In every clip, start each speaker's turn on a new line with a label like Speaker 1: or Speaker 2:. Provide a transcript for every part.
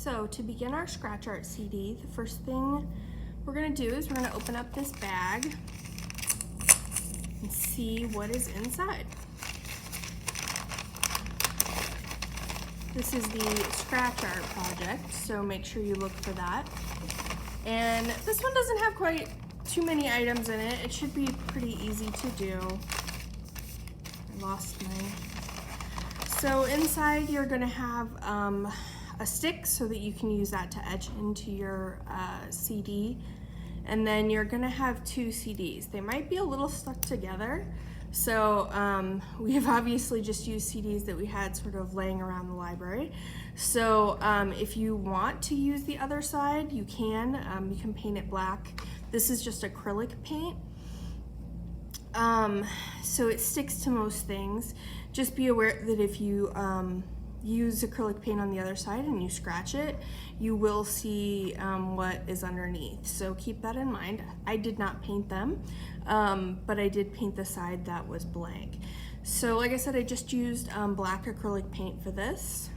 Speaker 1: So to begin our Scratch Art CD, the first thing we're going to do is we're going to open up this bag and see what is inside. This is the Scratch Art project, so make sure you look for that. And this one doesn't have quite too many items in it. It should be pretty easy to do. I lost mine. So inside you're going to have a stick so that you can use that to etch into your CD. And then you're going to have two CDs. They might be a little stuck together. So we have obviously just used CDs that we had sort of laying around the library. So if you want to use the other side, you can. You can paint it black. This is just acrylic paint. So it sticks to most things. Just be aware that if you use acrylic paint on the other side and you scratch it, you will see what is underneath. So keep that in mind. I did not paint them, but I did paint the side that was blank. So like I said, I just used black acrylic paint for this.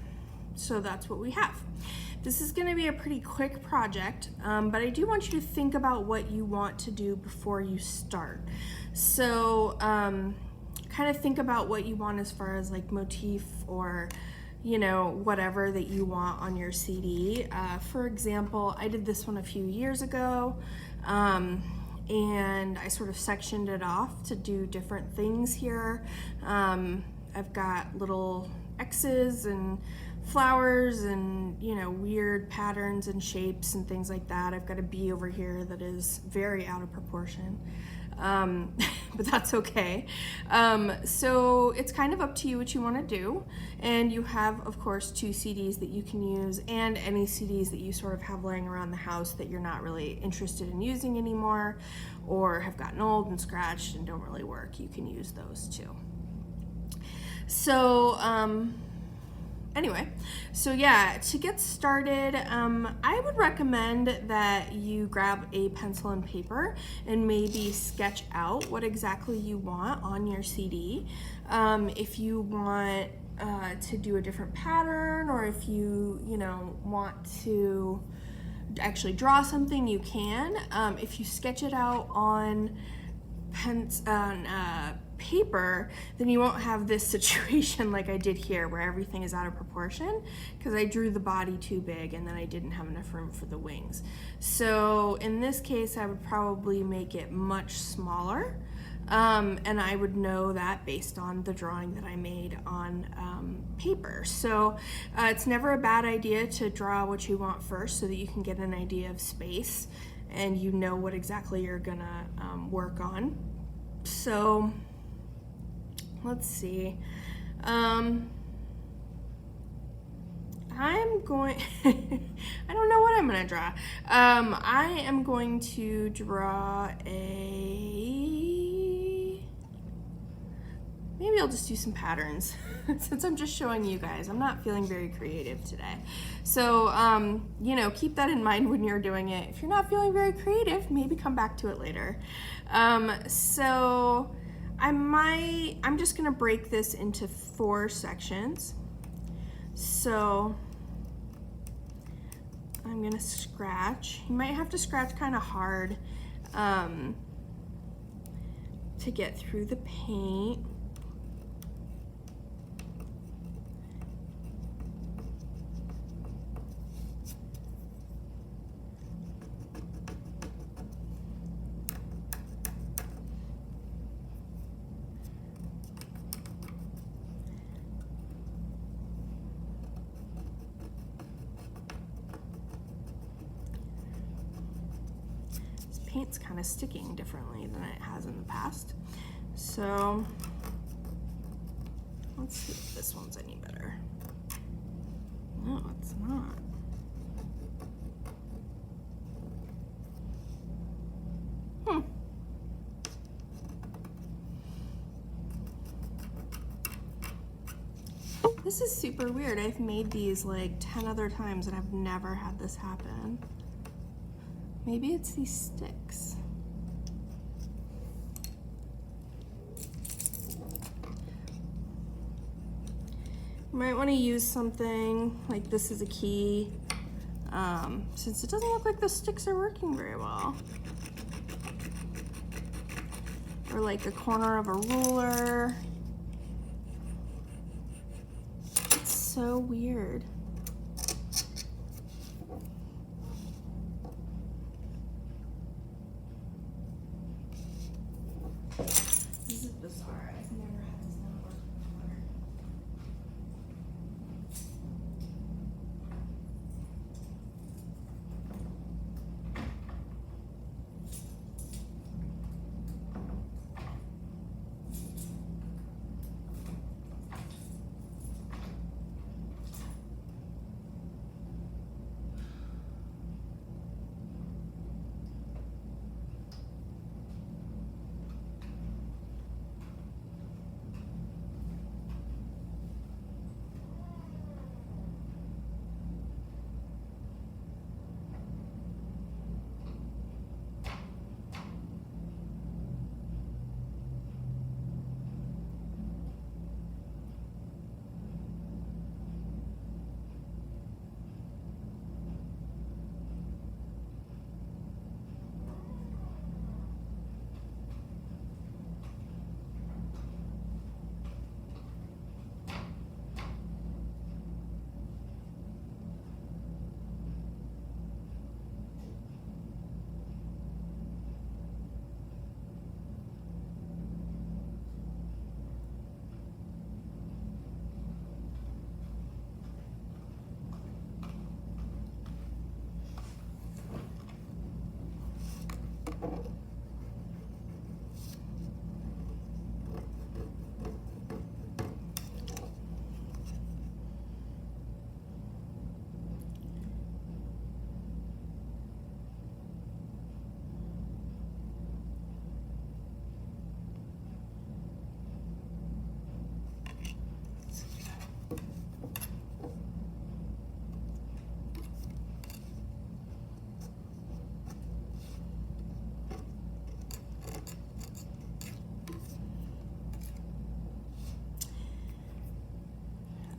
Speaker 1: So that's what we have. This is going to be a pretty quick project, but I do want you to think about what you want to do before you start. So kind of think about what you want as far as like motif or whatever that you want on your CD. For example, I did this one a few years ago, and I sort of sectioned it off to do different things here. I've got little X's and flowers and weird patterns and shapes and things like that. I've got a bee over here that is very out of proportion. But that's okay. So it's kind of up to you what you want to do. And you have, of course, two CDs that you can use and any CDs that you sort of have laying around the house that you're not really interested in using anymore or have gotten old and scratched and don't really work. You can use those too. So, anyway, so yeah, to get started, I would recommend that you grab a pencil and paper and maybe sketch out what exactly you want on your CD. If you want to do a different pattern, or if you want to actually draw something, you can. If you sketch it out on paper, then you won't have this situation like I did here where everything is out of proportion because I drew the body too big and then I didn't have enough room for the wings. So in this case, I would probably make it much smaller, and I would know that based on the drawing that I made on paper. So it's never a bad idea to draw what you want first so that you can get an idea of space and you know what exactly you're gonna work on. So let's see. I'm going, I don't know what I'm gonna draw. I am going to draw maybe I'll just do some patterns since I'm just showing you guys. I'm not feeling very creative today. So, keep that in mind when you're doing it. If you're not feeling very creative, maybe come back to it later. So I'm just gonna break this into 4 sections. So I'm gonna scratch. You might have to scratch kind of hard to get through the paint. Paint's kind of sticking differently than it has in the past. So let's see if this one's any better. No, it's not. This is super weird. I've made these like 10 other times and I've never had this happen. Maybe it's these sticks. You might want to use something like this is a key since it doesn't look like the sticks are working very well. Or like a corner of a ruler. It's so weird. This is bizarre. I've never had this not work before.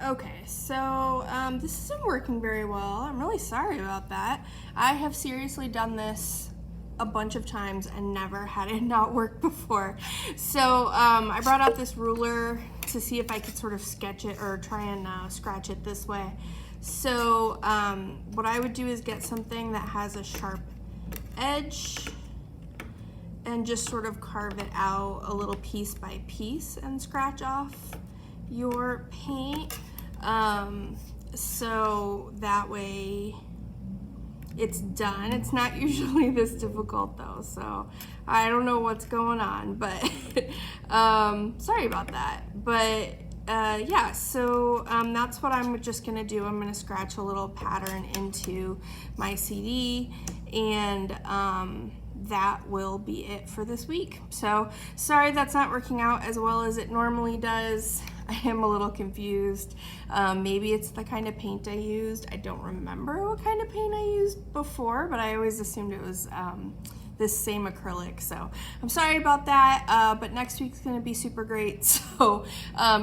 Speaker 1: Okay, so this isn't working very well. I'm really sorry about that. I have seriously done this a bunch of times and never had it not work before. So I brought out this ruler to see if I could sort of sketch it or try and scratch it this way. So what I would do is get something that has a sharp edge and just sort of carve it out a little piece by piece and scratch off your paint. So that way it's done. It's not usually this difficult though, so I don't know what's going on, but sorry about that. But yeah, so that's what I'm just gonna do. I'm gonna scratch a little pattern into my CD, and that will be it for this week. So sorry that's not working out as well as it normally does. I am a little confused. Maybe it's the kind of paint I used. I don't remember what kind of paint I used before, but I always assumed it was this same acrylic. So I'm sorry about that, but next week's gonna be super great. So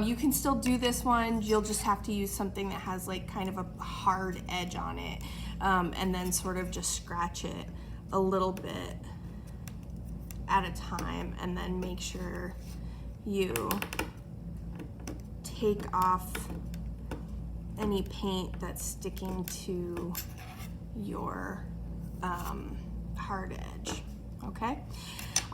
Speaker 1: you can still do this one. You'll just have to use something that has like kind of a hard edge on it, and then sort of just scratch it a little bit at a time, and then make sure you take off any paint that's sticking to your hard edge. Okay?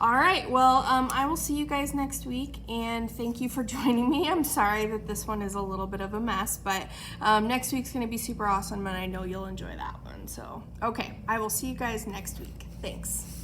Speaker 1: All right, well, I will see you guys next week, and thank you for joining me. I'm sorry that this one is a little bit of a mess, but next week's gonna be super awesome, and I know you'll enjoy that one. So, okay, I will see you guys next week. Thanks.